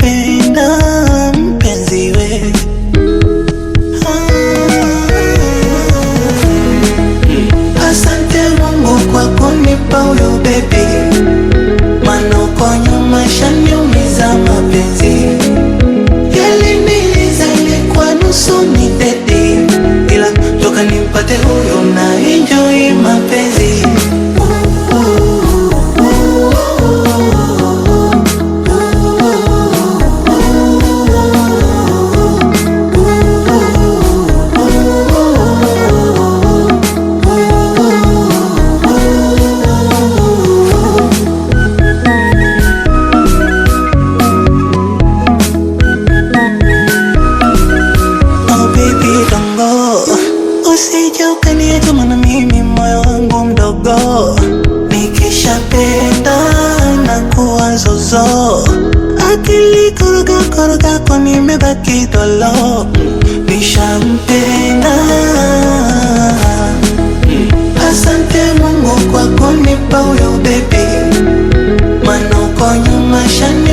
nakupenda mpenzi we. Asante Mungu kwa kunipa huyo baby, maana uko nyuma shaniumiza mapenzi. Yaliniliza ilikuwa nusu ni dedi, ila toka nimpate huyo na enjoy mapenzi. Usije ukaniacha maana mimi moyo wangu mdogo, nikishapenda na kuwa zozo, akili koroga koroga kwa nimebaki dolo, nishampenda. Asante Mungu kwa kunipa huyo baby, maana uko nyuma shani